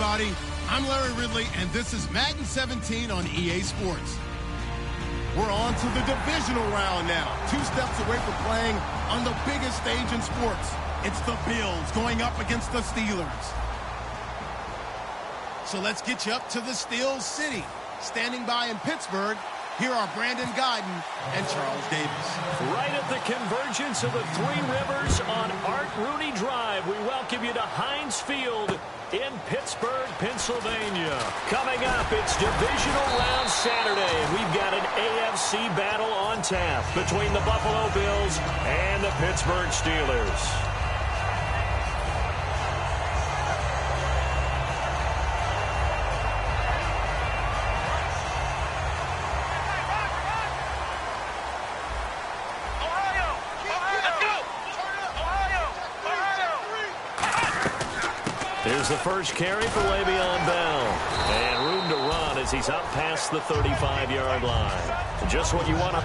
everybody. I'm Larry Ridley, and this is Madden 17 on EA Sports. We're on to the divisional round now. 2 steps away from playing on the biggest stage in sports. It's the Bills going up against the Steelers. So let's get you up to the Steel City. Standing by in Pittsburgh, here are Brandon Guyton and Charles Davis. Right at the convergence of the 3 rivers on Art Rooney Drive, we welcome you to Heinz Field in Pittsburgh, Pennsylvania. Coming up, it's Divisional Round Saturday, and we've got an AFC battle on tap between the Buffalo Bills and the Pittsburgh Steelers. Here's the first carry for Le'Veon Bell. And room to run as he's up past the 35-yard line. Just what you want to...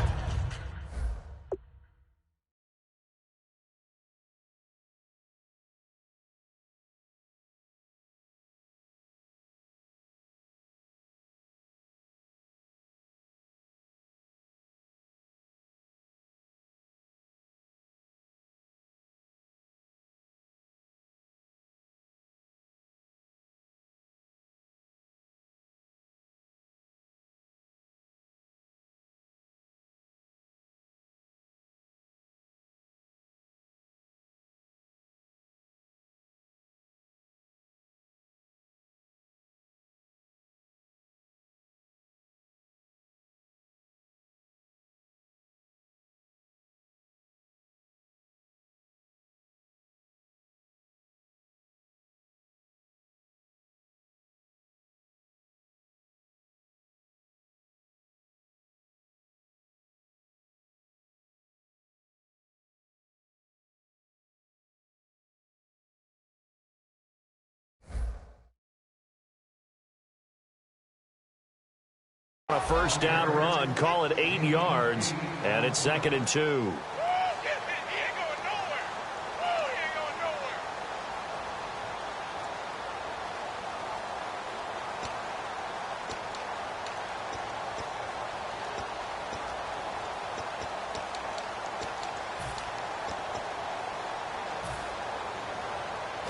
A first down run, call it 8 yards, and it's 2nd and 2.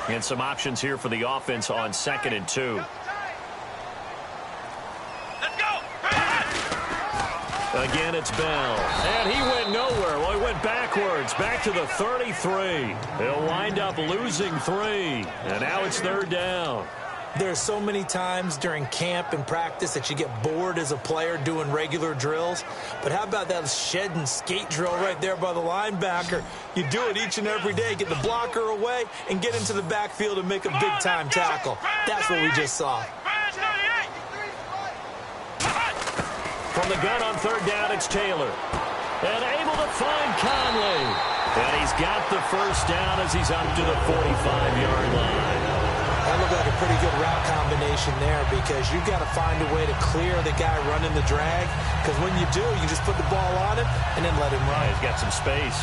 And some options here for the offense on 2nd and 2. Again, it's Bell. And he went nowhere. Well, he went backwards, back to the 33. He'll wind up losing 3. And now it's 3rd down. There's so many times during camp and practice that you get bored as a player doing regular drills. But how about that shed and skate drill right there by the linebacker? You do it each and every day. Get the blocker away and get into the backfield and make a big-time tackle. That's what we just saw. From the gun on 3rd down, it's Taylor. And able to find Conley. And he's got the first down as he's up to the 45-yard line. That looked like a pretty good route combination there because you've got to find a way to clear the guy running the drag. Because when you do, you just put the ball on him and then let him run. He's got some space.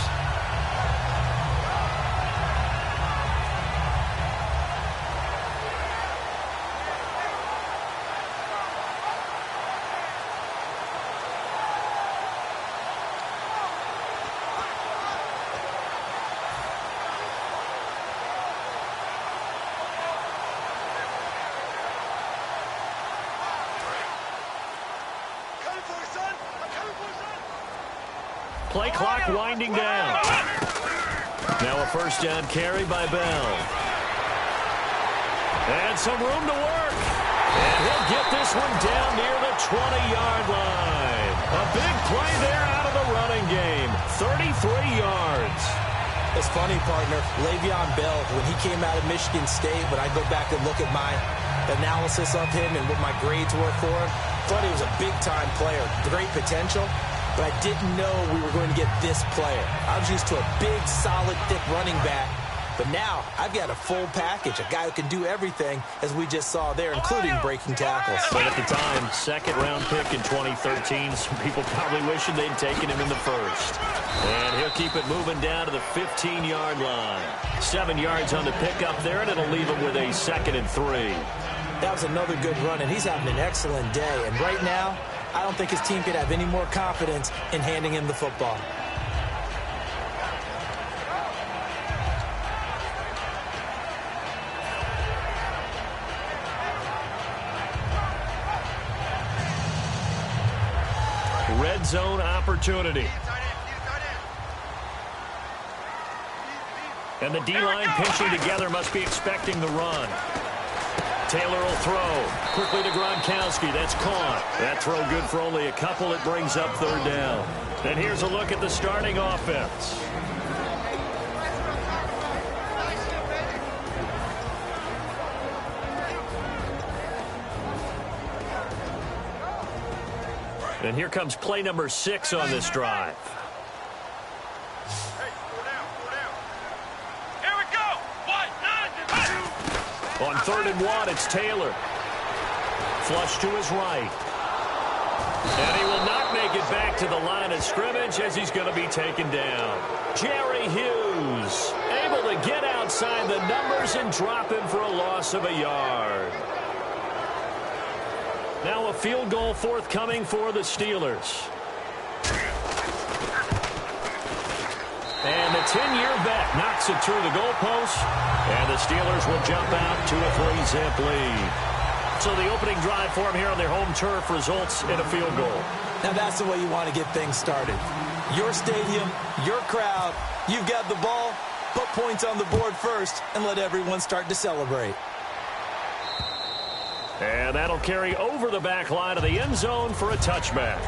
Play clock winding down. Now a first down carry by Bell. And some room to work. And he'll get this one down near the 20-yard line. A big play there out of the running game. 33 yards. It's funny, partner. Le'Veon Bell, when he came out of Michigan State, when I go back and look at my analysis of him and what my grades were for him, thought he was a big-time player. Great potential. But I didn't know we were going to get this player. I was used to a big, solid, thick running back. But now I've got a full package, a guy who can do everything, as we just saw there, including breaking tackles. But at the time, second-round pick in 2013, some people probably wishing they'd taken him in the first. And he'll keep it moving down to the 15-yard line. 7 yards on the pickup there, and it'll leave him with a 2nd and 3. That was another good run, and he's having an excellent day. And right now, I don't think his team could have any more confidence in handing him the football. Red zone opportunity. And the D-line pinching together must be expecting the run. Taylor will throw. Quickly to Gronkowski. That's caught. That throw good for only a couple. It brings up third down. And here's a look at the starting offense. And here comes play number 6 on this drive. On 3rd and 1, it's Taylor. Flush to his right. And he will not make it back to the line of scrimmage as he's going to be taken down. Jerry Hughes able to get outside the numbers and drop him for a loss of a yard. Now a field goal forthcoming for the Steelers. And the 10-year vet knocks it through the goalpost. And the Steelers will jump out to a 3-zip lead. So the opening drive for them here on their home turf results in a field goal. Now that's the way you want to get things started. Your stadium, your crowd, you've got the ball, put points on the board first, and let everyone start to celebrate. And that'll carry over the back line of the end zone for a touchback.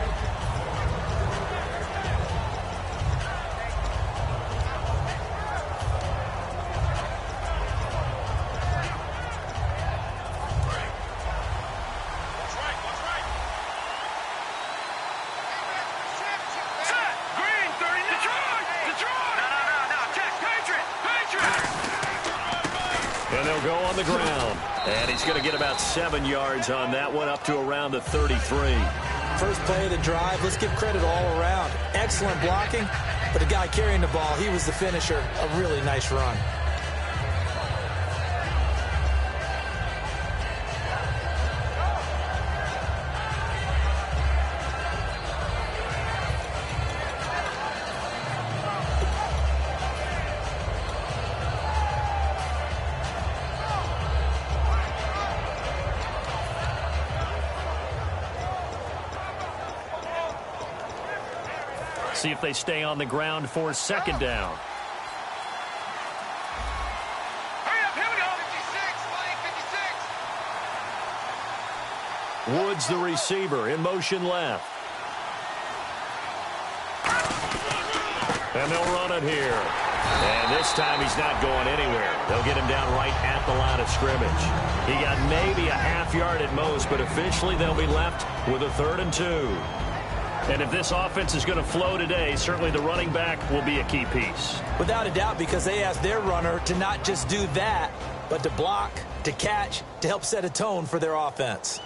And they'll go on the ground. And he's going to get about 7 yards on that one, up to around the 33. First play of the drive, let's give credit all around. Excellent blocking, but the guy carrying the ball, he was the finisher. A really nice run. See if they stay on the ground for 2nd down. Hurry up, here we go. 56, Woods, the receiver, in motion left. And they'll run it here. And this time he's not going anywhere. They'll get him down right at the line of scrimmage. He got maybe a half yard at most, but officially they'll be left with a 3rd and 2. And if this offense is going to flow today, certainly the running back will be a key piece. Without a doubt, because they asked their runner to not just do that, but to block, to catch, to help set a tone for their offense.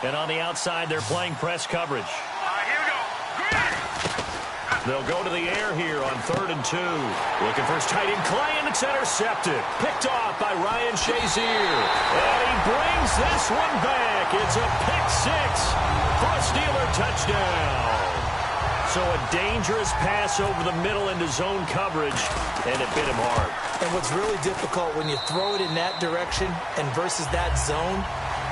And on the outside, they're playing press coverage. They'll go to the air here on 3rd and 2. Looking for his tight end, Clay, and it's intercepted. Picked off by Ryan Shazier. And he brings this one back. It's a pick 6 for a Steeler touchdown. So a dangerous pass over the middle into zone coverage, and it bit him hard. And what's really difficult when you throw it in that direction and versus that zone,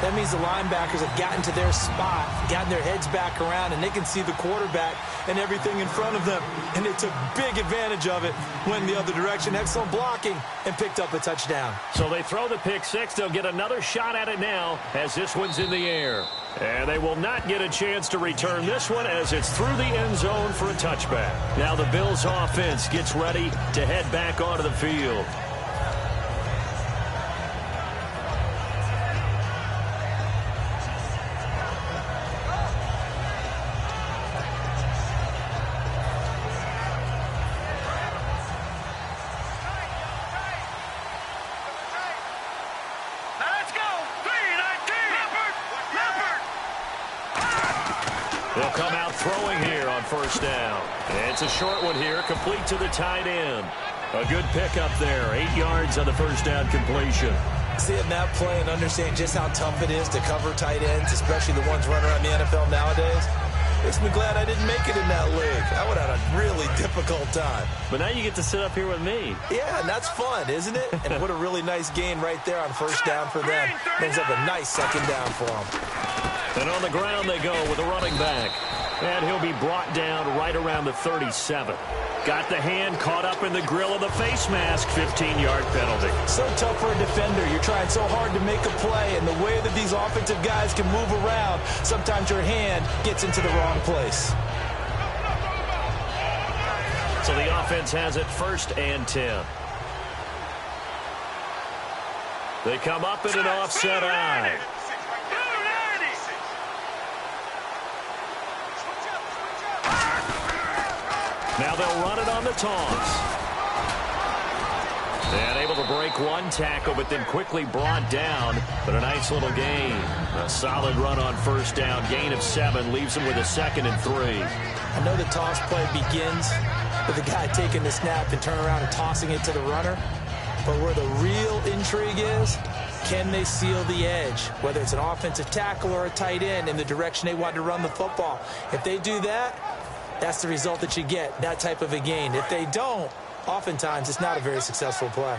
that means the linebackers have gotten to their spot, gotten their heads back around, and they can see the quarterback and everything in front of them. And they took big advantage of it, went the other direction, excellent blocking, and picked up a touchdown. So they throw the pick 6. They'll get another shot at it now as this one's in the air. And they will not get a chance to return this one as it's through the end zone for a touchback. Now the Bills offense gets ready to head back onto the field. They'll come out throwing here on first down. It's a short one here, complete to the tight end. A good pickup there, 8 yards on the first down completion. Seeing that play and understanding just how tough it is to cover tight ends, especially the ones running around the NFL nowadays, makes me glad I didn't make it in that league. I would have had a really difficult time. But now you get to sit up here with me. Yeah, and that's fun, isn't it? And what a really nice gain right there on first down for them. Brings up a nice second down for them. And on the ground they go with a running back. And he'll be brought down right around the 37. Got the hand caught up in the grill of the face mask, 15-yard penalty. So tough for a defender. You're trying so hard to make a play, and the way that these offensive guys can move around, sometimes your hand gets into the wrong place. So the offense has it 1st and 10. They come up in an offset eye. Now they'll run it on the toss. And able to break one tackle, but then quickly brought down. But a nice little gain. A solid run on first down. Gain of 7 leaves them with a 2nd and 3. I know the toss play begins with the guy taking the snap and turning around and tossing it to the runner. But where the real intrigue is, can they seal the edge? Whether it's an offensive tackle or a tight end in the direction they want to run the football. If they do that, that's the result that you get, that type of a gain. If they don't, oftentimes it's not a very successful play.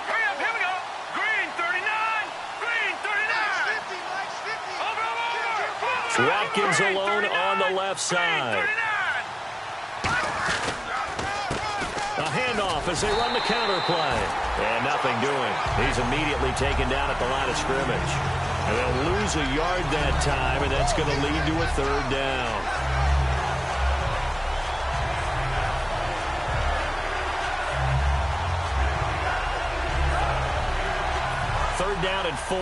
Hurry up, here we go. Green 39. Green 39. Over. Watkins alone on the left side. A handoff as they run the counter play. And nothing doing. He's immediately taken down at the line of scrimmage. And they'll lose a yard that time, and that's going to lead to a 3rd down. Third down and 4.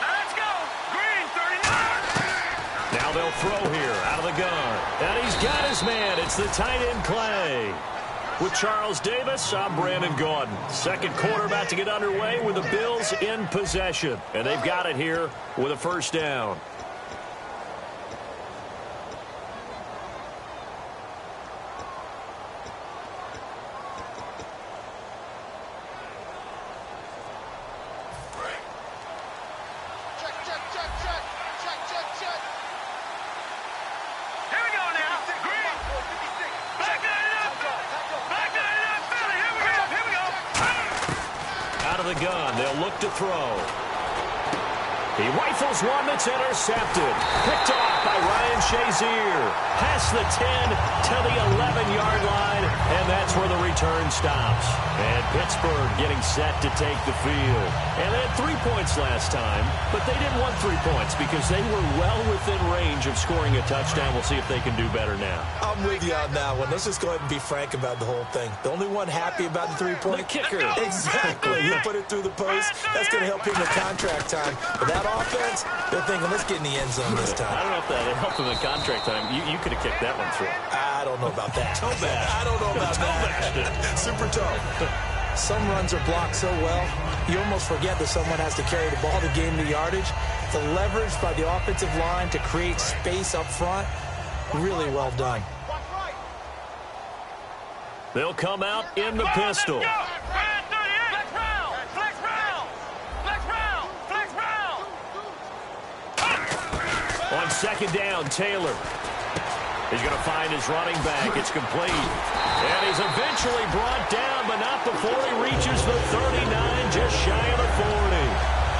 Let's go. Green 39. Now they'll throw here out of the gun. And he's got his man. It's the tight end Clay. With Charles Davis, I'm Brandon Gaudin. Second quarter about to get underway with the Bills in possession. And they've got it here with a 1st down. To throw. He rifles one that's intercepted. Picked off by Ryan Shazier. Past the 10 to the 11-yard line, and that's where the return stops. And Pittsburgh getting set to take the field. And they had 3 points last time, but they didn't want 3 points because they were well within range of scoring a touchdown. We'll see if they can do better now. I'm with you on that one. Let's just go ahead and be frank about the whole thing. The only one happy about the 3-point? The kicker. Exactly. He put it through the post. That's going to help him in contract time. But that offense, they're thinking, let's get in the end zone this time. I don't know if that helped him in contract time. You could have kicked that one through. I don't know about that. Toe bash. I don't know about that. Super toe. Some runs are blocked so well, you almost forget that someone has to carry the ball to gain the yardage. The leverage by the offensive line to create space up front, really well done. They'll come out in the pistol. On second down, Taylor. He's going to find his running back. It's complete. And he's eventually brought down, but not before he reaches the 39, just shy of the 40.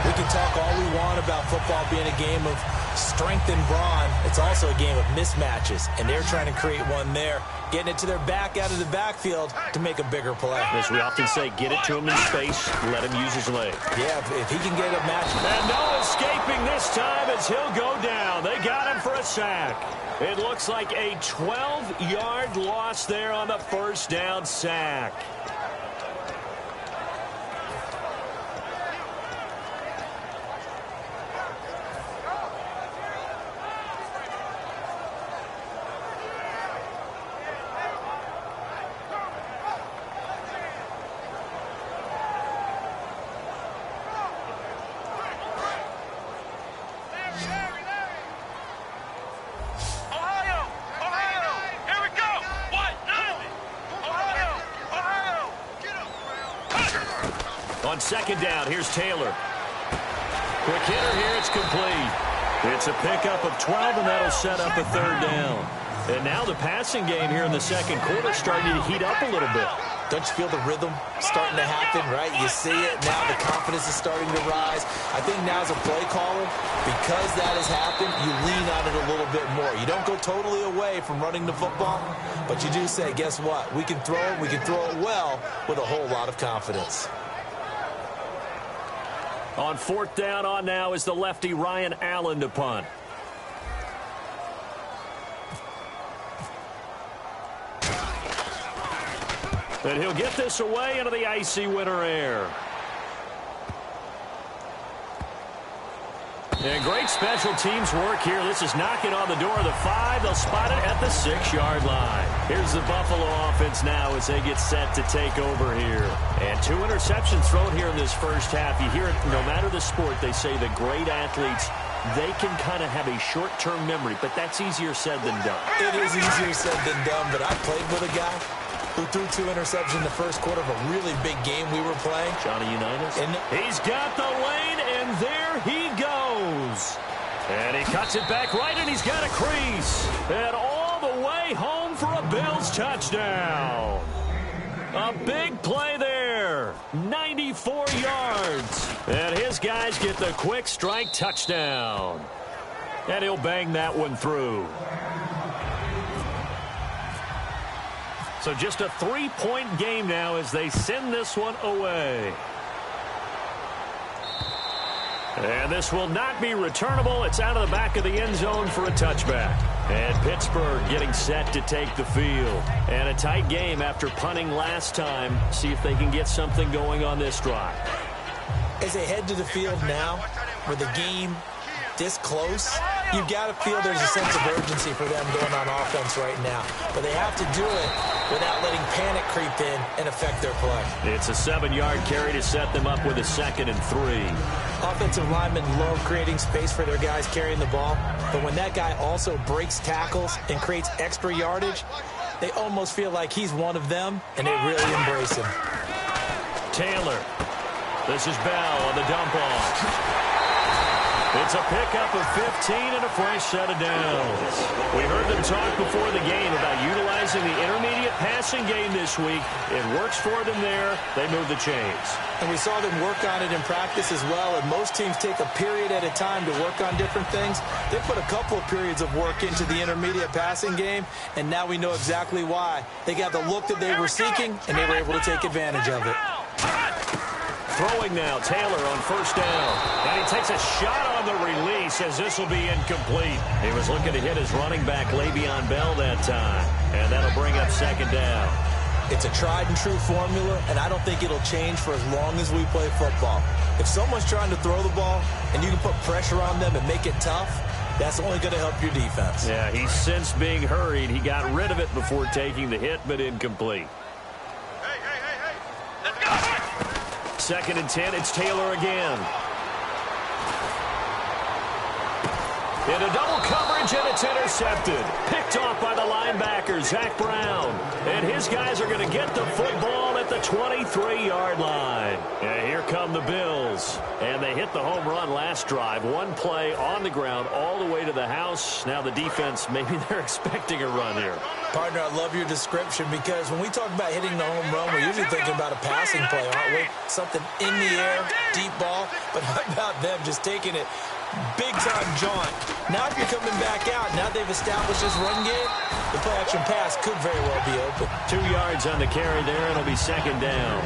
We can talk all we want about football being a game of strength and brawn. It's also a game of mismatches, and they're trying to create one there, getting it to their back out of the backfield to make a bigger play. As we often say, get it to him in space, let him use his leg. Yeah, if he can get a match. And no escaping this time as he'll go down. They got him for a sack. It looks like a 12-yard loss there on the first down sack. On second down, here's Taylor. Quick hitter here, it's complete. It's a pickup of 12, and that'll set up a third down. And now the passing game here in the second quarter starting to heat up a little bit. Don't you feel the rhythm starting to happen, right? You see it now. The confidence is starting to rise. I think now as a play caller, because that has happened, you lean on it a little bit more. You don't go totally away from running the football, but you do say, guess what? We can throw it. We can throw it well with a whole lot of confidence. On fourth down on now is the lefty Ryan Allen to punt. And he'll get this away into the icy winter air. And great special teams work here. This is knocking on the door of the 5. They'll spot it at the 6-yard line. Here's the Buffalo offense now as they get set to take over here. And 2 interceptions thrown here in this first half. You hear it no matter the sport. They say the great athletes, they can kind of have a short-term memory, but that's easier said than done. It is easier said than done, but I played with a guy who threw 2 interceptions in the first quarter of a really big game we were playing. Johnny Unitas. And he's got the lane, and there he goes. And he cuts it back right, and he's got a crease. And all the way home for a Bills touchdown. A big play there. 94 yards. And his guys get the quick strike touchdown. And he'll bang that one through. So just a 3-point game now as they send this one away. And this will not be returnable. It's out of the back of the end zone for a touchback. And Pittsburgh getting set to take the field. And a tight game after punting last time. See if they can get something going on this drive. As they head to the field now, with the game this close, you've got to feel there's a sense of urgency for them going on offense right now. But they have to do it without letting panic creep in and affect their play. It's a 7-yard carry to set them up with a 2nd and 3. Offensive linemen love creating space for their guys carrying the ball. But when that guy also breaks tackles and creates extra yardage, they almost feel like he's one of them, and they really embrace him. Taylor. This is Bell on the dump off. It's a pickup of 15 and a fresh set of downs. We heard them talk before the game about utilizing the intermediate passing game this week. It works for them there. They move the chains. And we saw them work on it in practice as well. And most teams take a period at a time to work on different things. They put a couple of periods of work into the intermediate passing game, and now we know exactly why. They got the look that they were seeking, and they were able to take advantage of it. Throwing now, Taylor on first down. And he takes a shot on the release as this will be incomplete. He was looking to hit his running back, Le'Veon Bell, that time. And that'll bring up 2nd down. It's a tried-and-true formula, and I don't think it'll change for as long as we play football. If someone's trying to throw the ball and you can put pressure on them and make it tough, that's only going to help your defense. Yeah, he's since being hurried. He got rid of it before taking the hit, but incomplete. Hey. Let's go. 2nd and 10, it's Taylor again. Into double coverage, and it's intercepted. Picked off by the linebacker, Zach Brown. And his guys are going to get the football at the 23-yard line. And here come the Bills. And they hit the home run last drive. One play on the ground all the way to the house. Now the defense, maybe they're expecting a run here. Partner, I love your description because when we talk about hitting the home run, we're usually thinking about a passing play, aren't we? Something in the air, deep ball. But how about them just taking it big-time jaunt? Now if you're coming back out, now they've established this run game, the play-action pass could very well be open. 2 yards on the carry there, and it'll be 2nd down.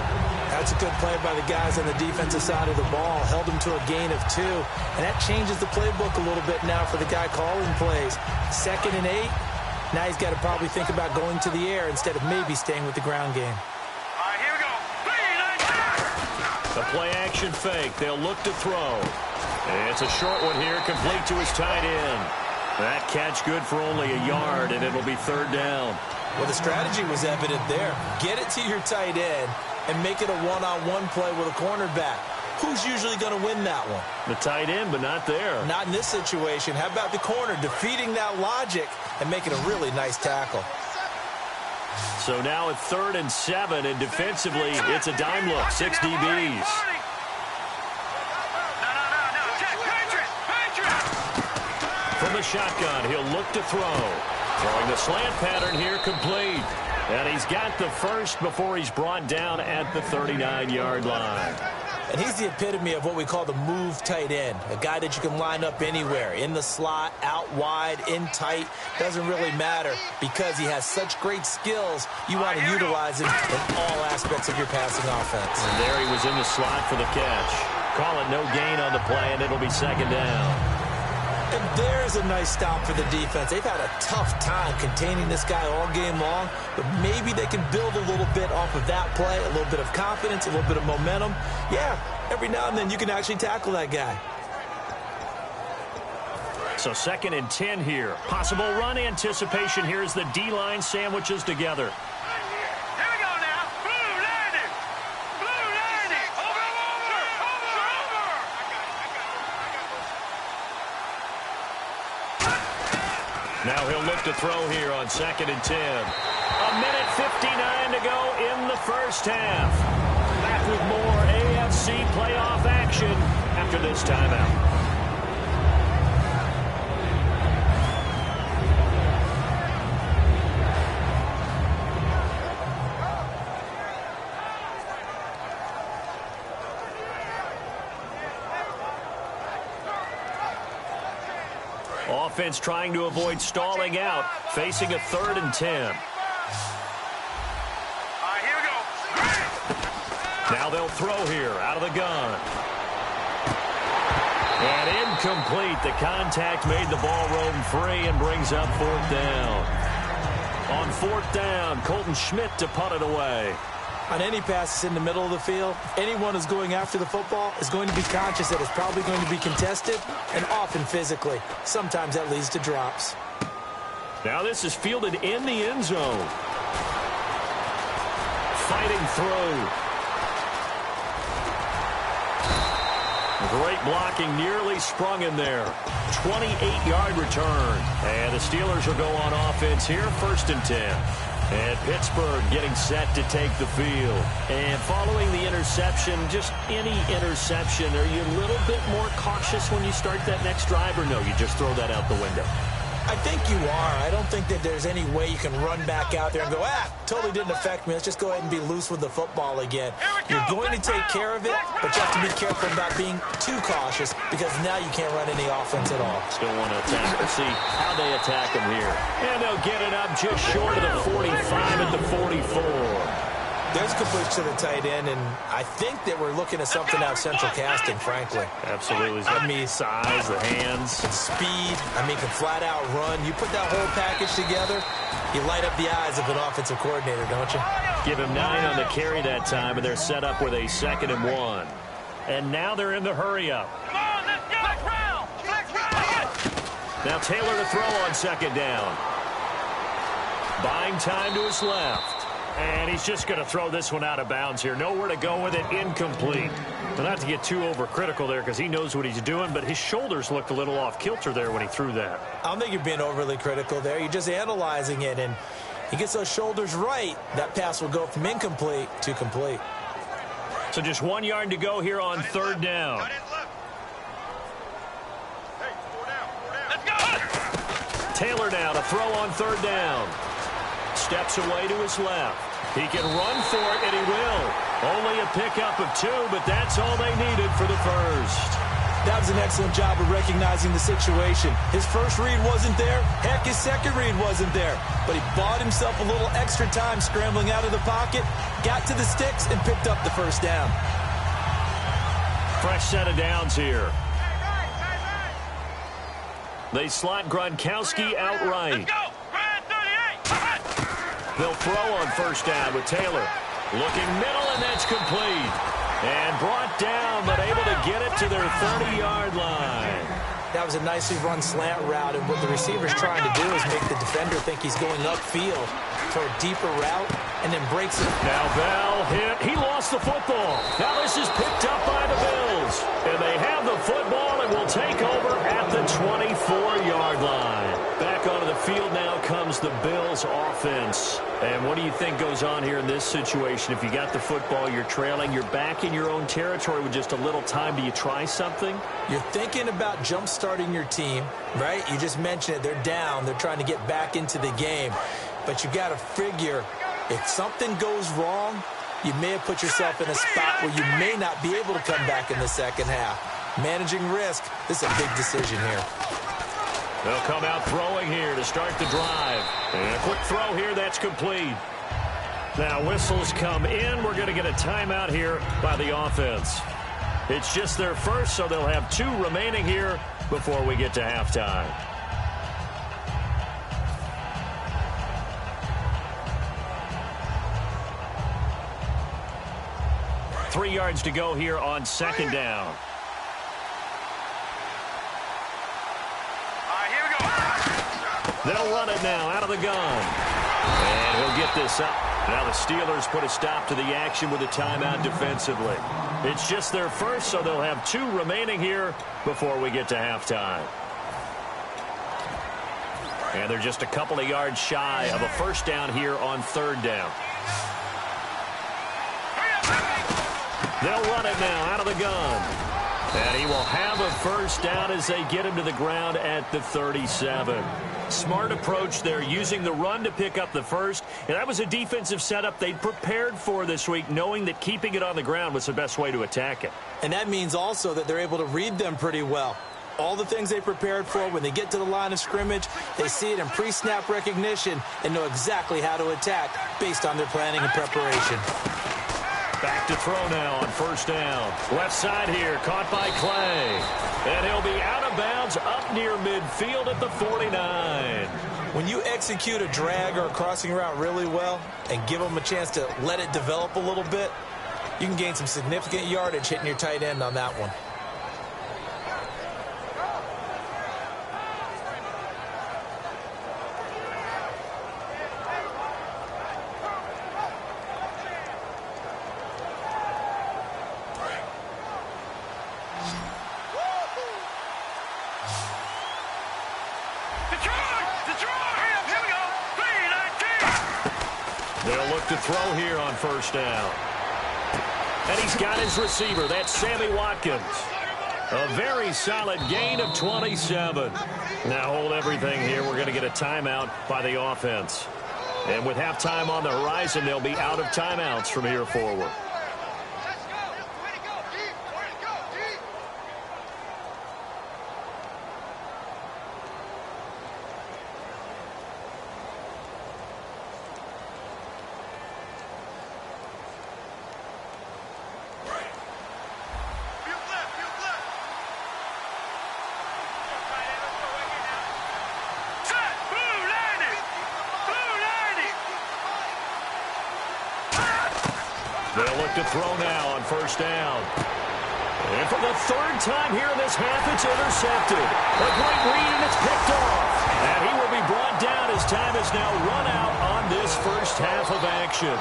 That's a good play by the guys on the defensive side of the ball. Held them to a gain of 2. And that changes the playbook a little bit now for the guy calling plays. 2nd and 8. Now he's got to probably think about going to the air instead of maybe staying with the ground game. All right, here we go. 3, 9, 10. The play-action fake. They'll look to throw. It's a short one here, complete to his tight end. That catch good for only a yard, and it'll be 3rd down. Well, the strategy was evident there. Get it to your tight end and make it a one-on-one play with a cornerback. Who's usually going to win that one? The tight end, but not there. Not in this situation. How about the corner defeating that logic and making a really nice tackle? So now at 3rd and 7, and defensively, it's a dime look. 6 DBs. From the shotgun, he'll look to throw. Throwing the slant pattern here, complete. And he's got the first before he's brought down at the 39-yard line. And he's the epitome of what we call the move tight end, a guy that you can line up anywhere, in the slot, out wide, in tight, doesn't really matter because he has such great skills. You want to utilize him in all aspects of your passing offense. And there he was in the slot for the catch. Call it no gain on the play, and it'll be second down. And there's a nice stop for the defense. They've had a tough time containing this guy all game long, but maybe they can build a little bit off of that play, a little bit of confidence, a little bit of momentum. Yeah, every now and then you can actually tackle that guy. So 2nd and 10 here. Possible run anticipation here as the D-line sandwiches together. Now he'll look to throw here on 2nd and 10. A minute 59 to go in the first half. Back with more AFC playoff action after this timeout. Offense trying to avoid stalling out, facing a 3rd and 10. All right, here we go. Now they'll throw here out of the gun. And incomplete. The contact made the ball roam free and brings up 4th down. On 4th down, Colton Schmidt to punt it away. On any passes in the middle of the field, anyone who's going after the football is going to be conscious that it's probably going to be contested, and often physically. Sometimes that leads to drops. Now this is fielded in the end zone. Fighting through. Great blocking, nearly sprung in there. 28-yard return. And the Steelers will go on offense here, 1st and 10. And Pittsburgh getting set to take the field. And following the interception, just any interception, are you a little bit more cautious when you start that next drive, or no, you just throw that out the window? I think you are. I don't think that there's any way you can run back out there and go, totally didn't affect me. Let's just go ahead and be loose with the football again. You're going to take care of it, but you have to be careful about being too cautious because now you can't run any offense at all. Still want to attack. Let's see how they attack him here. And they'll get it up just short of the 45 at the 44. There's completion to the tight end, and I think that we're looking at something out of central casting, frankly. Absolutely. I mean, size, the hands. Speed. I mean, can flat out run. You put that whole package together, you light up the eyes of an offensive coordinator, don't you? Give him 9 on the carry that time, and they're set up with a 2nd and 1. And now they're in the hurry-up. Come on, let's go. Flex round. Flex round. Now Taylor to throw on 2nd down. Buying time to his left. And he's just going to throw this one out of bounds here. Nowhere to go with it. Incomplete. Well, not to get too overcritical there because he knows what he's doing, but his shoulders looked a little off kilter there when he threw that. I don't think you're being overly critical there. You're just analyzing it, and he gets those shoulders right. That pass will go from incomplete to complete. So just 1 yard to go here on 3rd down. Let's go. Taylor now to throw on 3rd down. Steps away to his left. He can run for it, and he will. Only a pickup of 2, but that's all they needed for the first. That was an excellent job of recognizing the situation. His first read wasn't there. Heck, his second read wasn't there. But he bought himself a little extra time scrambling out of the pocket, got to the sticks, and picked up the first down. Fresh set of downs here. They slot Gronkowski outright. Let's go. They'll throw on 1st down with Taylor. Looking middle, and that's complete. And brought down, but able to get it to their 30-yard line. That was a nicely run slant route, and what the receiver's trying to do is make the defender think he's going upfield for a deeper route, and then breaks it. Now Bell hit. He lost the football. Now this is picked up by the Bills. And they have the football and will take over at the 24-yard line. Back onto the field now comes the Bills offense. And what do you think goes on here in this situation? If you got the football, you're trailing, you're back in your own territory with just a little time. Do you try something? You're thinking about jump-starting your team, right? You just mentioned it. They're down. They're trying to get back into the game. But you got to figure, if something goes wrong, you may have put yourself in a spot where you may not be able to come back in the second half. Managing risk, this is a big decision here. They'll come out throwing here to start the drive. And a quick throw here, that's complete. Now whistles come in. We're going to get a timeout here by the offense. It's just their first, so they'll have 2 remaining here before we get to halftime. Three yards to go here on second down. They'll run it now out of the gun. And he'll get this up. Now the Steelers put a stop to the action with a timeout defensively. It's just their first, so they'll have 2 remaining here before we get to halftime. And they're just a couple of yards shy of a first down here on third down. They'll run it now out of the gun. And he will have a first down as they get him to the ground at the 37. Smart approach there, using the run to pick up the first. And that was a defensive setup they'd prepared for this week, knowing that keeping it on the ground was the best way to attack it. And that means also that they're able to read them pretty well. All the things they prepared for, when they get to the line of scrimmage, they see it in pre-snap recognition and know exactly how to attack based on their planning and preparation. Back to throw now on first down. Left side here, caught by Clay. And he'll be out of bounds up near midfield at the 49. When you execute a drag or a crossing route really well and give them a chance to let it develop a little bit, you can gain some significant yardage hitting your tight end on that one. To throw here on first down. And he's got his receiver. That's Sammy Watkins. A very solid gain of 27. Now hold everything here. We're going to get a timeout by the offense. And with halftime on the horizon, they'll be out of timeouts from here forward. They'll look to throw now on first down. And for the third time here in this half, it's intercepted. A great read, and it's picked off. And he will be brought down as time is now run out on this first half of action.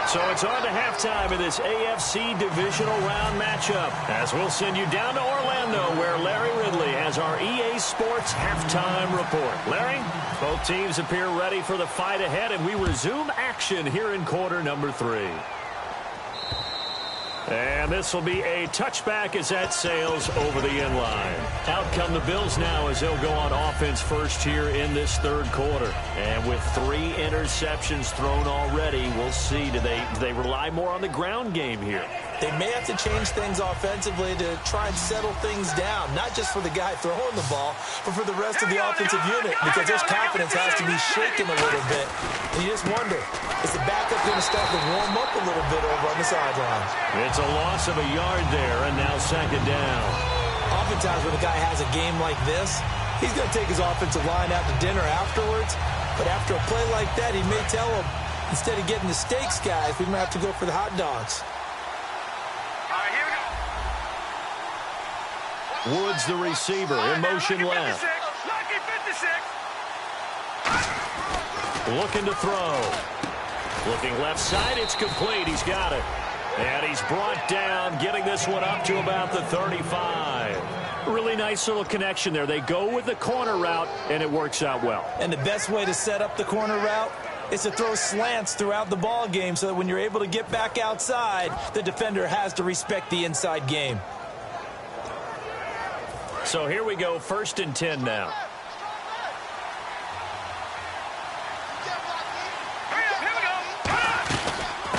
So it's on to halftime in this AFC divisional round matchup, as we'll send you down to Orlando, where Larry Ridley has our EA Sports halftime report. Larry, both teams appear ready for the fight ahead, and we resume action here in quarter number 3. And this will be a touchback as that sails over the end line. Out come the Bills now as they'll go on offense first here in this third quarter. And with 3 interceptions thrown already, we'll see. Do they rely more on the ground game here? They may have to change things offensively to try and settle things down, not just for the guy throwing the ball, but for the rest of the offensive unit, because his confidence has to be shaken a little bit. And you just wonder, is the backup going to start to warm up a little bit over on the sideline? It's a loss of a yard there, and now second down. Oftentimes when a guy has a game like this, he's going to take his offensive line out to dinner afterwards. But after a play like that, he may tell them, instead of getting the steaks, guys, we might have to go for the hot dogs. Woods, the receiver, in motion left. Looking to throw. Looking left side, it's complete. He's got it. And he's brought down, getting this one up to about the 35. Really nice little connection there. They go with the corner route, and it works out well. And the best way to set up the corner route is to throw slants throughout the ball game so that when you're able to get back outside, the defender has to respect the inside game. So here we go, 1st and 10 now.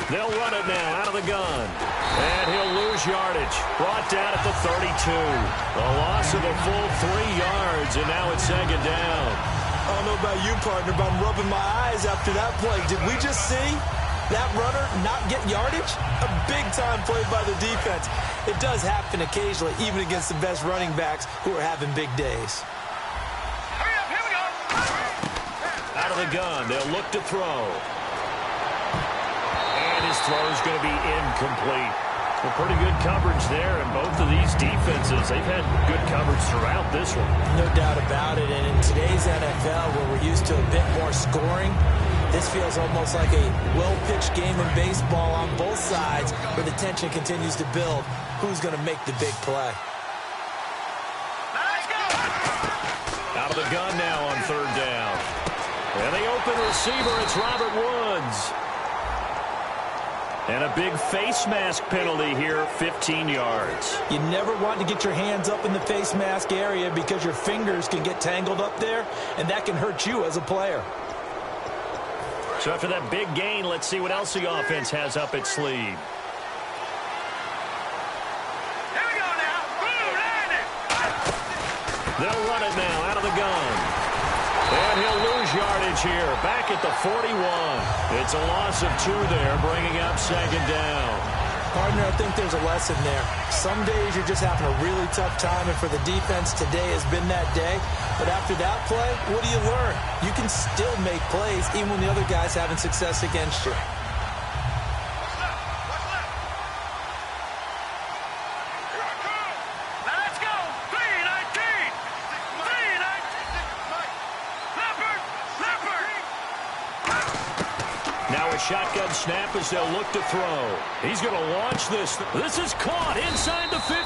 They'll run it now out of the gun. And he'll lose yardage. Brought down at the 32. A loss of a full 3 yards, and now it's 2nd down. I don't know about you, partner, but I'm rubbing my eyes after that play. Did we just see that runner not get yardage? A big-time play by the defense. It does happen occasionally, even against the best running backs who are having big days. Out of the gun, they'll look to throw. And his throw is going to be incomplete. Well, pretty good coverage there, and both of these defenses, they've had good coverage throughout this one. No doubt about it, and in today's NFL, where we're used to a bit more scoring, this feels almost like a well-pitched game in baseball on both sides, where the tension continues to build. Who's going to make the big play? Out of the gun now on 3rd down. And the open receiver, it's Robert Woods. And a big face mask penalty here, 15 yards. You never want to get your hands up in the face mask area because your fingers can get tangled up there, and that can hurt you as a player. So after that big gain, let's see what else the offense has up its sleeve. Here we go now. Boom, land it. They'll run it now out of the gun. And he'll lose yardage here, back at the 41. It's a loss of 2 there, bringing up 2nd down. Partner, I think there's a lesson there. Some days you're just having a really tough time, and for the defense, today has been that day. But after that play, what do you learn? You can still make plays even when the other guy's having success against you. Shotgun snap as they'll look to throw. He's going to launch this. This is caught inside the 15.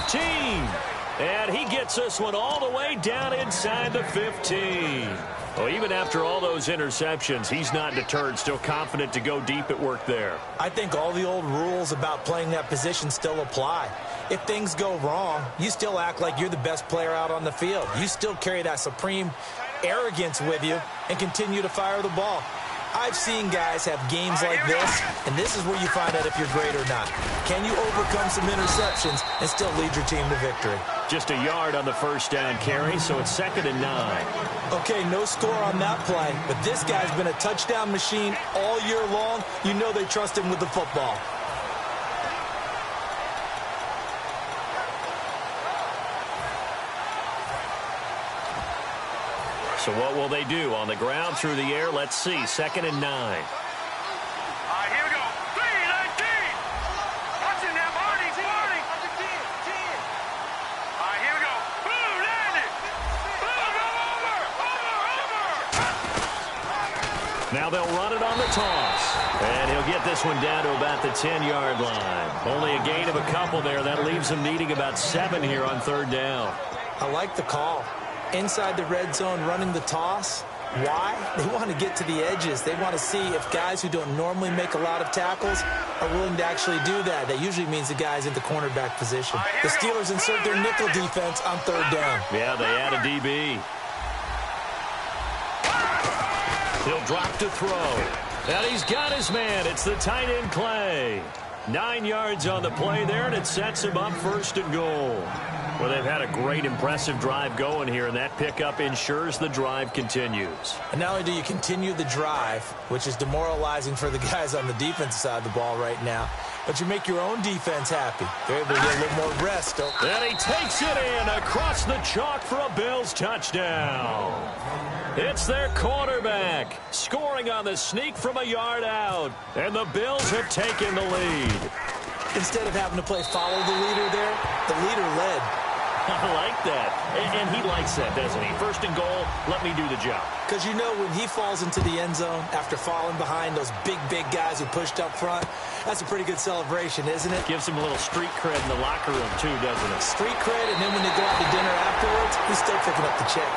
And he gets this one all the way down inside the 15. Well, even after all those interceptions, he's not deterred, still confident to go deep at work there. I think all the old rules about playing that position still apply. If things go wrong, you still act like you're the best player out on the field. You still carry that supreme arrogance with you and continue to fire the ball. I've seen guys have games like this, and this is where you find out if you're great or not. Can you overcome some interceptions and still lead your team to victory? Just a yard on the 1st down carry, so it's 2nd and 9. Okay, no score on that play, but this guy's been a touchdown machine all year long. You know they trust him with the football. So what will they do? On the ground, through the air, let's see. 2nd and 9. All right, here we go. 3-19. Watch it now, Marty. All right, here we go. Boom, land it. Boom, over. Now they'll run it on the toss. And he'll get this one down to about the 10-yard line. Only a gain of a couple there. That leaves him needing about 7 here on 3rd down. I like the call. Inside the red zone, running the toss. Why? They want to get to the edges. They want to see if guys who don't normally make a lot of tackles are willing to actually do that. That usually means the guy's in the cornerback position. The Steelers insert their nickel defense on 3rd down. Yeah, they add a DB. He'll drop to throw. And he's got his man. It's the tight end Clay. 9 yards on the play there, and it sets him up 1st and goal. Well, they've had a great, impressive drive going here, and that pickup ensures the drive continues. And not only do you continue the drive, which is demoralizing for the guys on the defensive side of the ball right now, but you make your own defense happy. They're able to get a little more rest. And he takes it in across the chalk for a Bills touchdown. It's their quarterback scoring on the sneak from a yard out, and the Bills have taken the lead. Instead of having to play follow the leader there, the leader led. I like that. And he likes that, doesn't he? 1st and goal, let me do the job. Because you know when he falls into the end zone after falling behind those big guys who pushed up front, that's a pretty good celebration, isn't it? Gives him a little street cred in the locker room, too, doesn't it? Street cred, and then when they go out to dinner afterwards, he's still picking up the check.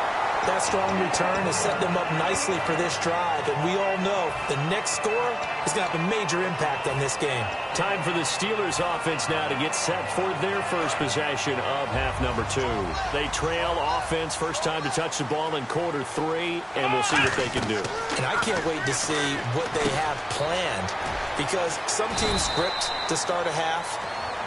That strong return has set them up nicely for this drive, and we all know the next score is going to have a major impact on this game. Time for the Steelers offense now to get set for their first possession of half number 2. They trail offense, first time to touch the ball in quarter 3, and we'll see what they can do. And I can't wait to see what they have planned, because some teams script to start a half.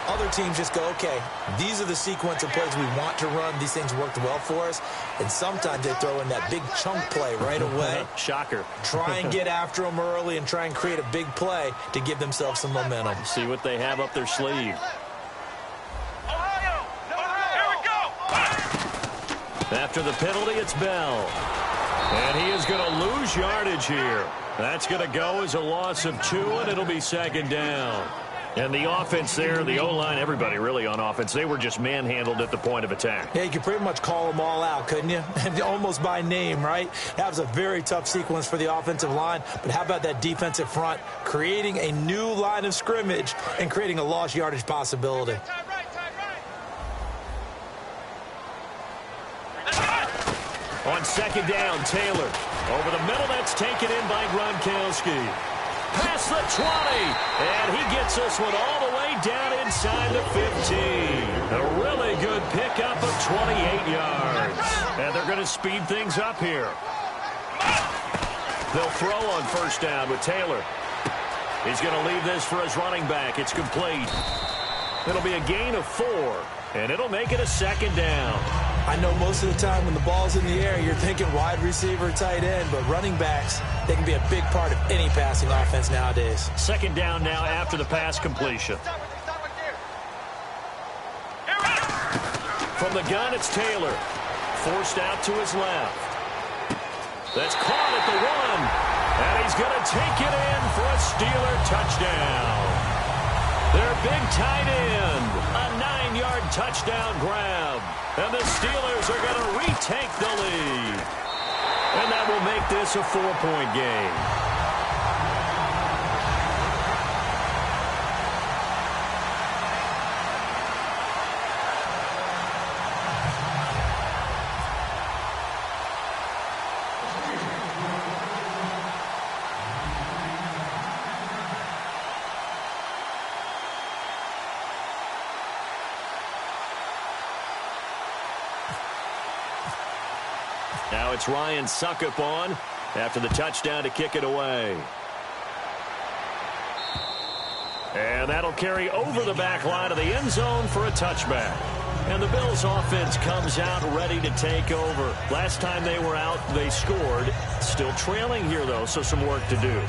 Other teams just go, okay, these are the sequence of plays we want to run. These things worked well for us. And sometimes they throw in that big chunk play right away. Shocker. Try and get after them early and try and create a big play to give themselves some momentum. See what they have up their sleeve. Ohio! Here we go! After the penalty, it's Bell. And he is going to lose yardage here. That's going to go as a loss of 2, and it'll be second down. And the offense there, the O-line, everybody really on offense, they were just manhandled at the point of attack. Yeah, you could pretty much call them all out, couldn't you? Almost by name, right? That was a very tough sequence for the offensive line. But how about that defensive front creating a new line of scrimmage and creating a lost yardage possibility? On second down, Taylor. Over the middle, that's taken in by Gronkowski. Past the 20, and he gets this one all the way down inside the 15. A really good pickup of 28 yards. And they're going to speed things up here. They'll throw on first down with Taylor. He's going to leave this for his running back. It's complete. It'll be a gain of 4, and it'll make it a second down. I know most of the time when the ball's in the air, you're thinking wide receiver, tight end, but running backs, they can be a big part of any passing offense nowadays. Second down now after the pass completion. From the gun, it's Taylor. Forced out to his left. That's caught at the 1. And he's going to take it in for a Steeler touchdown. Their big tight end, a 9-yard touchdown grab. And the Steelers are going to retake the lead. And that will make this a 4-point game. Now it's Ryan Suckup on after the touchdown to kick it away. And that'll carry over the back line of the end zone for a touchback. And the Bills offense comes out ready to take over. Last time they were out, they scored. Still trailing here, though, so some work to do.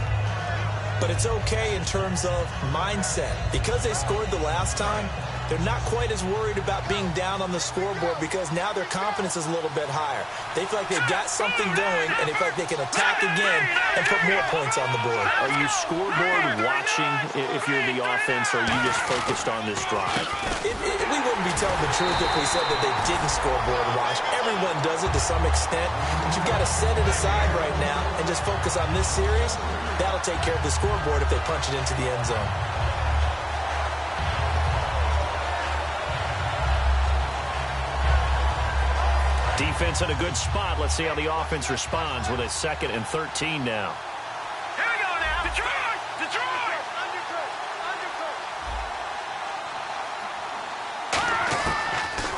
But it's okay in terms of mindset. Because they scored the last time, they're not quite as worried about being down on the scoreboard because now their confidence is a little bit higher. They feel like they've got something going, and they feel like they can attack again and put more points on the board. Are you scoreboard watching if you're the offense, or are you just focused on this drive? We wouldn't be telling the truth if we said that they didn't scoreboard watch. Everyone does it to some extent, but you've got to set it aside right now and just focus on this series. That'll take care of the scoreboard if they punch it into the end zone. Defense in a good spot. Let's see how the offense responds with a 2nd and 13 now. Here we go now. Detroit! Detroit!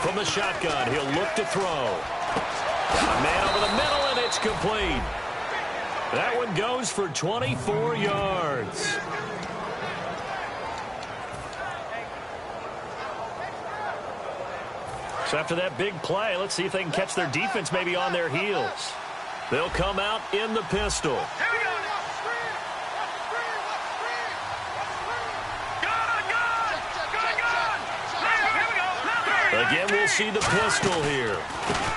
From the shotgun, he'll look to throw. A man over the middle, and it's complete. That one goes for 24 yards. So after that big play, let's see if they can catch their defense maybe on their heels. They'll come out in the pistol. Here we go now. Here we go. Again, we'll see the pistol here.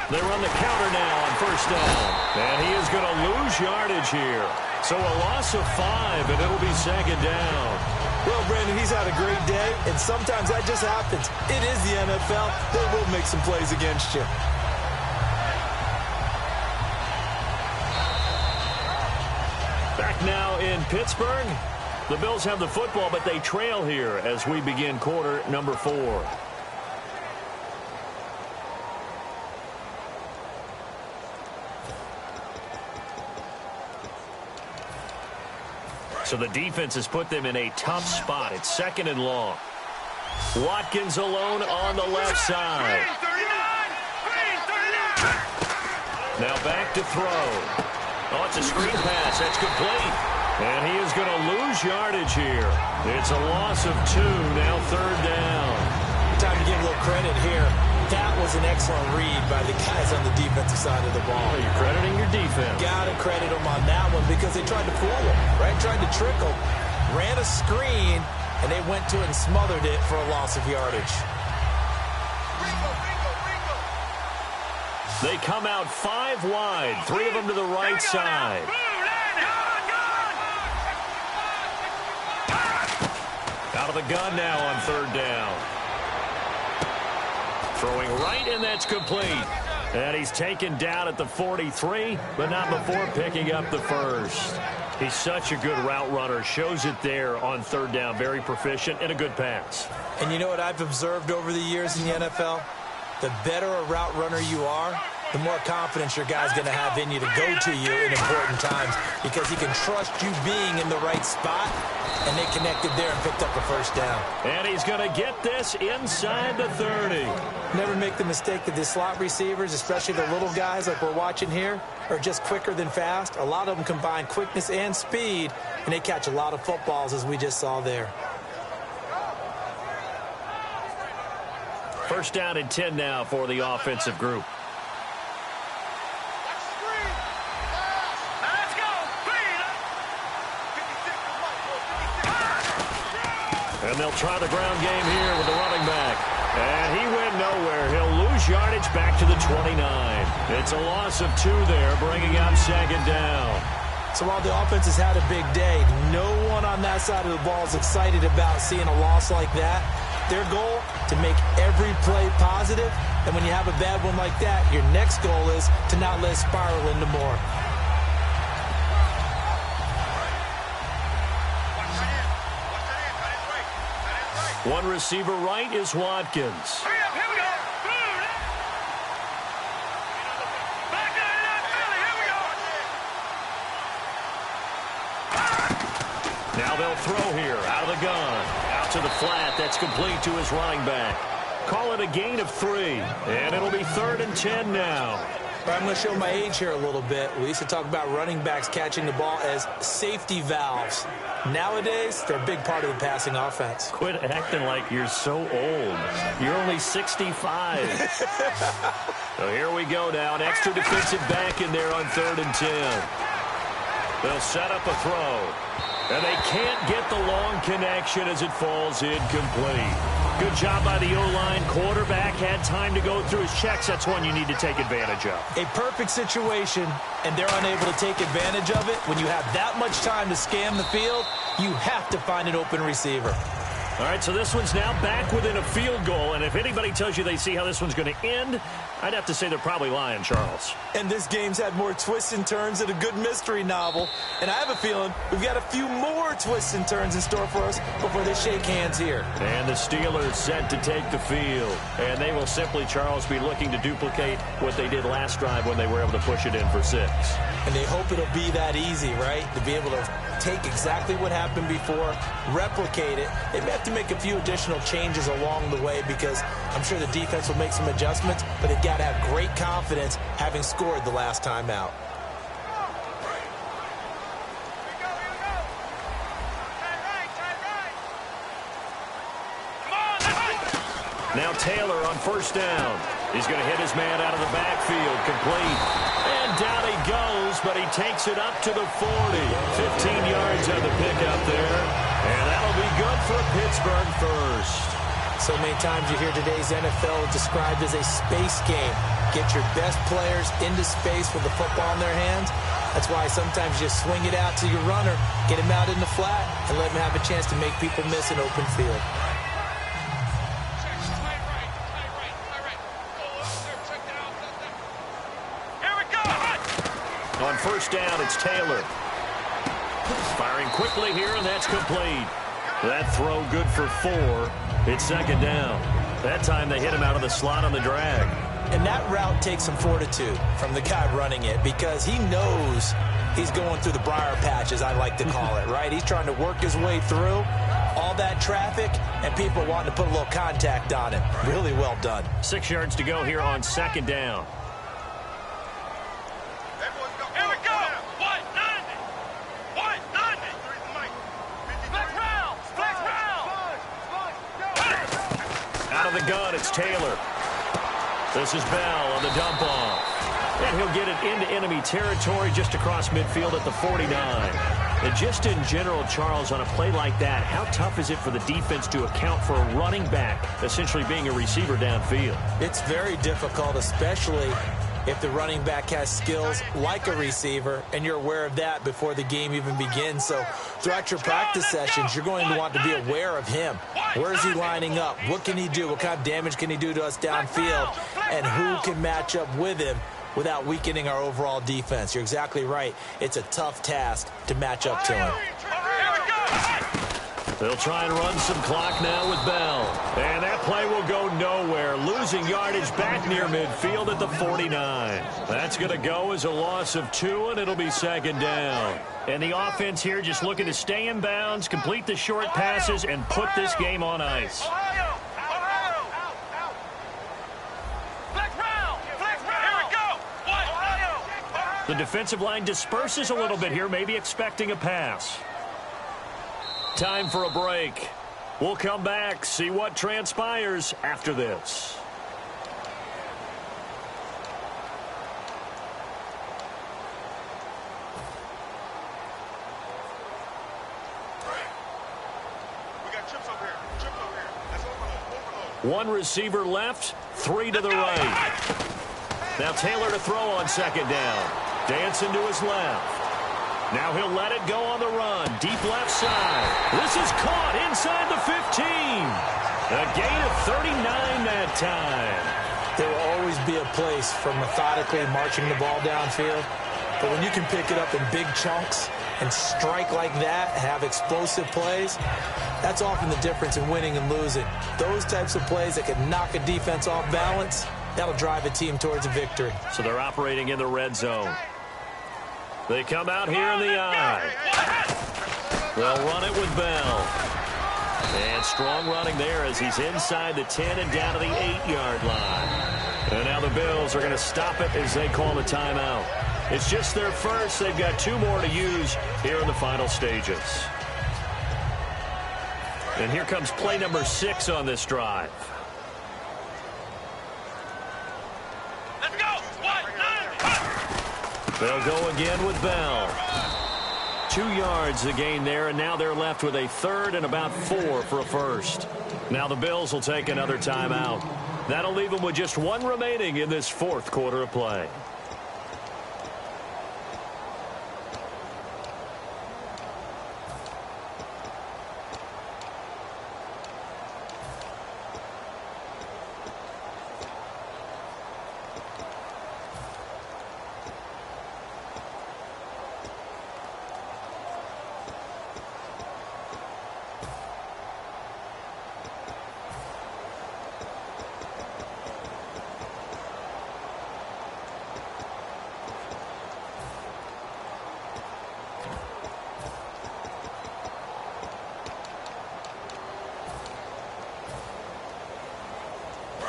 They run the counter now on first down. And he is going to lose yardage here. So a loss of 5, and it'll be second down. Well, Brandon, he's had a great day, and sometimes that just happens. It is the NFL. They will make some plays against you. Back now in Pittsburgh. The Bills have the football, but they trail here as we begin quarter number 4. So the defense has put them in a tough spot. It's 2nd and long. Watkins alone on the left side. Now back to throw. Oh, it's a screen pass. That's complete. And he is going to lose yardage here. It's a loss of 2. Now 3rd down. Time to give a little credit here. That was an excellent read by the guys on the defensive side of the ball. Oh, you're crediting your defense. Got to credit them on that one because they tried to fool him, right? Tried to trick him. Ran a screen, and they went to it and smothered it for a loss of yardage. They come out 5 wide, 3 of them to the right side. Out of the gun now on 3rd down. Throwing right, and that's complete. And he's taken down at the 43, but not before picking up the 1st. He's such a good route runner. Shows it there on 3rd down. Very proficient and a good pass. And you know what I've observed over the years in the NFL? The better a route runner you are, the more confidence your guy's going to have in you to go to you in important times because he can trust you being in the right spot, and they connected there and picked up a 1st down. And he's going to get this inside the 30. Never make the mistake that the slot receivers, especially the little guys like we're watching here, are just quicker than fast. A lot of them combine quickness and speed, and they catch a lot of footballs as we just saw there. 1st down and 10 now for the offensive group. And they'll try the ground game here with the running back. And he went nowhere. He'll lose yardage back to the 29. It's a loss of 2 there, bringing up 2nd down. So while the offense has had a big day, no one on that side of the ball is excited about seeing a loss like that. Their goal, to make every play positive. And when you have a bad one like that, your next goal is to not let it spiral into more. One receiver right is Watkins. Hurry up, here we go. Back it up, Philly, here we go. Now they'll throw here out of the gun. Out to the flat. That's complete to his running back. Call it a gain of 3. And it'll be 3rd and 10 now. I'm going to show my age here a little bit. We used to talk about running backs catching the ball as safety valves. Nowadays, they're a big part of the passing offense. Quit acting like you're so old. You're only 65. So here we go now. An extra defensive back in there on 3rd and 10. They'll set up a throw. And they can't get the long connection as it falls incomplete. Good job by the O-line. Quarterback had time to go through his checks. That's one you need to take advantage of. A perfect situation, and they're unable to take advantage of it. When you have that much time to scan the field, you have to find an open receiver. All right, so this one's now back within a field goal. And if anybody tells you they see how this one's going to end, I'd have to say they're probably lying, Charles. And this game's had more twists and turns than a good mystery novel. And I have a feeling we've got a few more twists and turns in store for us before they shake hands here. And the Steelers set to take the field. And they will simply, Charles, be looking to duplicate what they did last drive when they were able to push it in for 6. And they hope it'll be that easy, right? To be able to take exactly what happened before, replicate it. They may have to make a few additional changes along the way because I'm sure the defense will make some adjustments, but they've got to have great confidence having scored the last time out. Now Taylor on 1st down. He's going to hit his man out of the backfield, complete. And down he goes, but he takes it up to the 40. 15 yards on the pickup there. And that'll be good for a Pittsburgh 1st. So many times you hear today's NFL described as a space game. Get your best players into space with the football in their hands. That's why sometimes you swing it out to your runner, get him out in the flat, and let him have a chance to make people miss an open field. On 1st down, it's Taylor. Firing quickly here, and that's complete. That throw good for 4. It's 2nd down. That time they hit him out of the slot on the drag. And that route takes some fortitude from the guy running it because he knows he's going through the briar patch, as I like to call it, right? He's trying to work his way through all that traffic and people wanting to put a little contact on him. Really well done. 6 yards to go here on second down. Here we go. What? 90. What? 90. Flex round. Flex round. Out of the gun, it's Taylor. This is Bell on the dump off. And he'll get it into enemy territory just across midfield at the 49. And just in general, Charles, on a play like that, how tough is it for the defense to account for a running back essentially being a receiver downfield? It's very difficult, especially if the running back has skills like a receiver, and you're aware of that before the game even begins. So throughout your practice sessions, you're going to want to be aware of him. Where is he lining up? What can he do? What kind of damage can he do to us downfield? And who can match up with him without weakening our overall defense? You're exactly right. It's a tough task to match up to him. They'll try and run some clock now with Bell. And that play will go nowhere. Losing yardage back near midfield at the 49. That's going to go as a loss of 2, and it'll be second down. And the offense here just looking to stay in bounds, complete the short passes, and put this game on ice. The defensive line disperses a little bit here, maybe expecting a pass. Time for a break. We'll come back, see what transpires after this. We got chips over here. Chips over here. That's overload. One receiver left, 3 to the right. Now Taylor to throw on second down. Dancing to his left. Now he'll let it go on the run. Deep left side. This is caught inside the 15. A gain of 39 that time. There will always be a place for methodically marching the ball downfield. But when you can pick it up in big chunks and strike like that, have explosive plays, that's often the difference in winning and losing. Those types of plays that can knock a defense off balance, that'll drive a team towards a victory. So they're operating in the red zone. They come out here in the eye. They'll run it with Bell. And strong running there as he's inside the 10 and down to the 8-yard line. And now the Bills are going to stop it as they call a timeout. It's just their first. They've got 2 more to use here in the final stages. And here comes play number 6 on this drive. They'll go again with Bell. 2 yards the gain there, and now they're left with a third and about 4 for a first. Now the Bills will take another timeout. That'll leave them with just 1 remaining in this 4th quarter of play.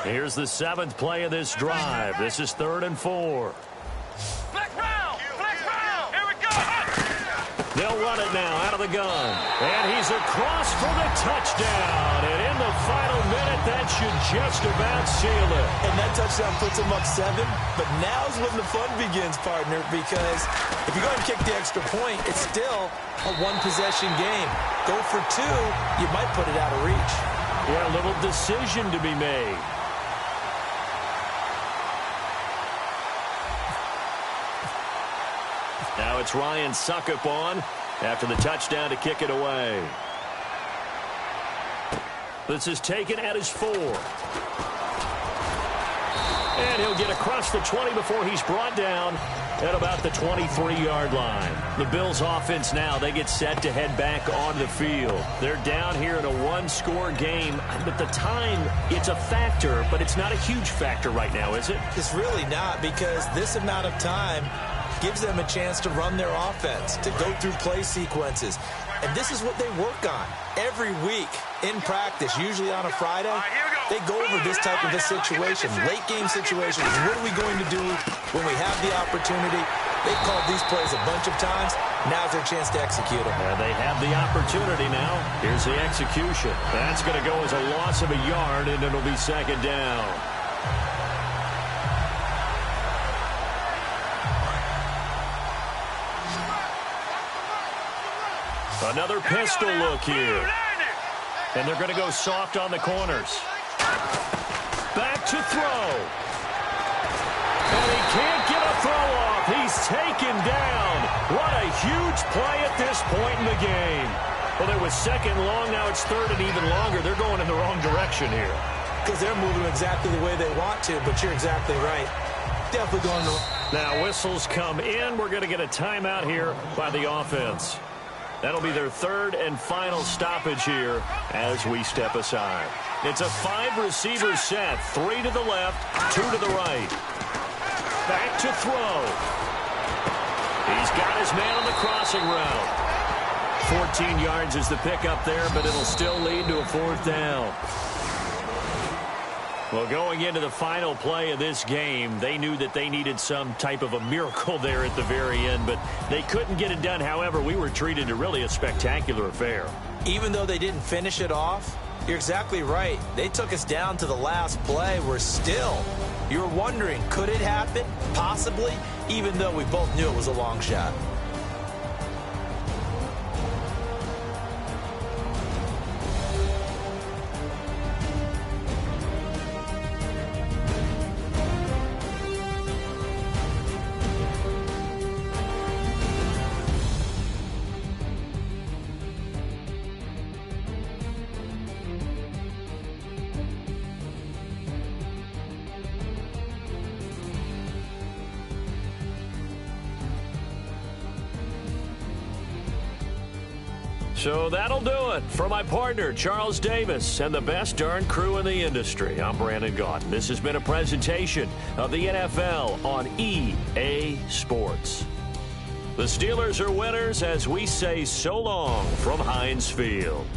Here's the 7th play of this drive. This is 3rd and 4. Flex round! Flex round! Here we go! They'll run it now out of the gun. And he's across for the touchdown. And in the final minute, that should just about seal it. And that touchdown puts him up 7. But now's when the fun begins, partner, because if you go and kick the extra point, it's still a 1-possession game. Go for 2, you might put it out of reach. Yeah, a little decision to be made. Now it's Ryan Suckup on after the touchdown to kick it away. This is taken at his 4. And he'll get across the 20 before he's brought down at about the 23-yard line. The Bills offense now, they get set to head back on the field. They're down here in a one-score game. At the time, it's a factor, but it's not a huge factor right now, is it? It's really not, because this amount of time gives them a chance to run their offense, to go through play sequences. And this is what they work on every week in practice, usually on a Friday. They go over this type of a situation, late game situations. What are we going to do when we have the opportunity? They've called these plays a bunch of times. Now's their chance to execute them. They have the opportunity now. Here's the execution. That's going to go as a loss of a yard, and it'll be second down. Another pistol look here. And they're going to go soft on the corners. Back to throw. And he can't get a throw off. He's taken down. What a huge play at this point in the game. Well, it was second long. Now it's third and even longer. They're going in the wrong direction here. Because they're moving exactly the way they want to, but you're exactly right. Definitely going to... Now whistles come in. We're going to get a timeout here by the offense. That'll be their third and final stoppage here as we step aside. It's a 5-receiver set. 3 to the left, 2 to the right. Back to throw. He's got his man on the crossing route. 14 yards is the pickup there, but it'll still lead to a fourth down. Well, going into the final play of this game, they knew that they needed some type of a miracle there at the very end, but they couldn't get it done. However, we were treated to really a spectacular affair. Even though they didn't finish it off, you're exactly right. They took us down to the last play. We're still, you're wondering, could it happen? Possibly, even though we both knew it was a long shot. So that'll do it for my partner, Charles Davis, and the best darn crew in the industry. I'm Brandon Gaudin. This has been a presentation of the NFL on EA Sports. The Steelers are winners as we say so long from Heinz Field.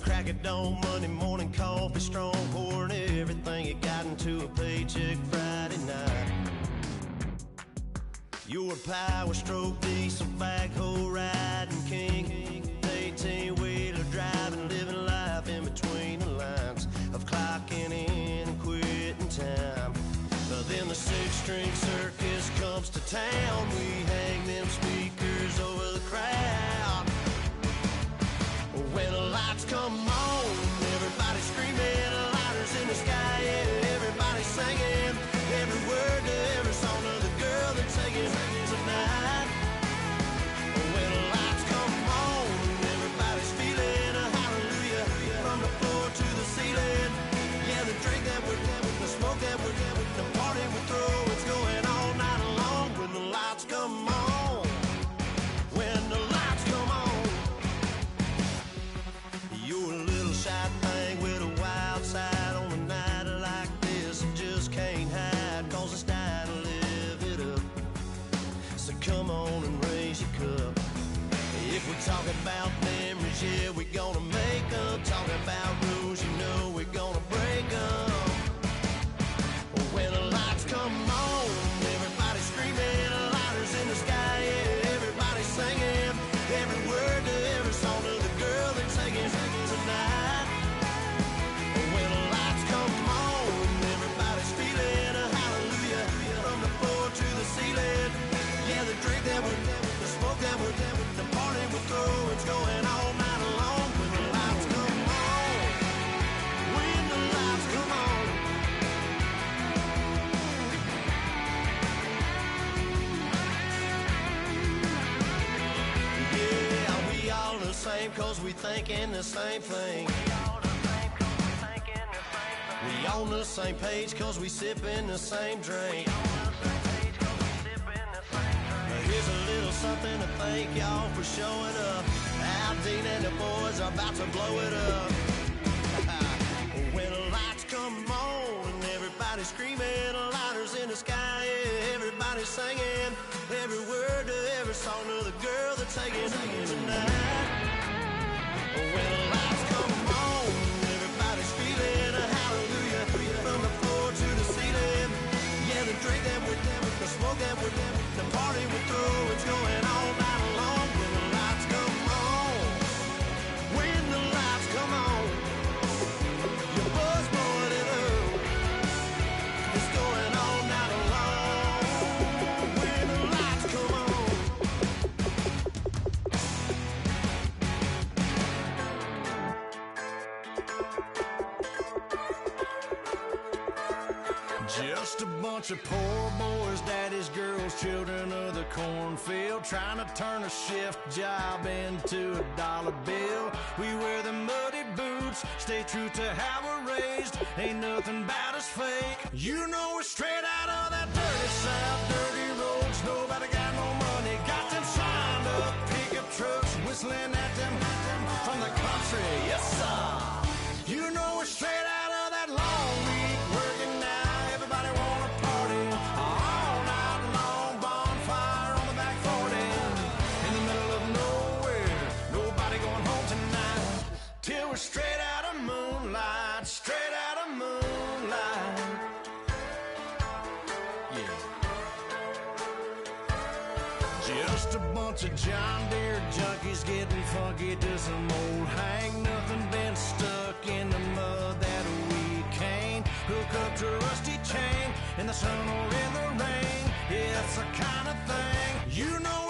Crack it on Monday morning, coffee strong, pouring everything you got into a paycheck Friday night. You're a power stroke diesel backhoe riding king, 18-wheeler driving, living life in between the lines of clocking in and quitting time. Then the six-string circus comes to town. We hang them speakers over the crowd. When the lights come on, everybody screaming, lighters in the sky, yeah, everybody singing every word to every song of the girl they're taking tonight. When the lights come on, everybody's feeling a hallelujah from the floor to the ceiling. Yeah, the drink that we're having, the smoke that we're having, the party we throw, it's going all night long. When the lights come on, when the lights come on, you're a little shy thing with a wild side on a night like this. You just can't hide, cause it's time to live it up. So come on and raise your cup. If we're talking about memories, yeah, we're gonna make them. Talking about rules, you know we're gonna break them. When the lights come on, everybody screaming, lighters in the sky, yeah, everybody singing every word to every song of the girl they're taking tonight. When the lights come on, everybody's feeling a hallelujah from the floor to the ceiling. Yeah, the drink that we're having, the smoke that we're having, the party we throw, it's going all night long. When the lights come on, when the lights come on. Yeah, we all the same cause we thinking the same thing. We on the same page cause we sipping the same drink. Here's a little something to thank y'all for showing up. Aldine and the boys are about to blow it up. When the lights come on and everybody's screaming, lighters in the sky, yeah, everybody's singing every word to every song of the girl they're taking tonight. When the lights come on, everybody's feeling a hallelujah from the floor to the ceiling. Yeah, the drink that we're having, the smoke that we're having, the party we throw, it's going all night long. When the lights come on, when the lights come on, your buzz blowing it up, it's going all night long. When the lights come on. Just a bunch of poor boys, daddy's girls, children of the cornfield, trying to turn a shift job into a dollar bill. We wear the muddy boots, stay true to how we're raised, ain't nothing about us fake. You know we're straight out of that dirty south, dirty roads, nobody got no money, got them signed up pickup trucks, whistling at them from the country, yes sir. You know we're straight out of that long week, working now. Everybody wanna party all night long, bonfire on the back 40, in the middle of nowhere, nobody going home tonight, till we're straight out of moonlight, straight out of moonlight. Yeah. Just a bunch of John Deere junkies getting funky to some old hang, nothing been stuck in the mud that we can't hook up to a rusty chain in the sun or in the rain. Yeah, it's the kind of thing you know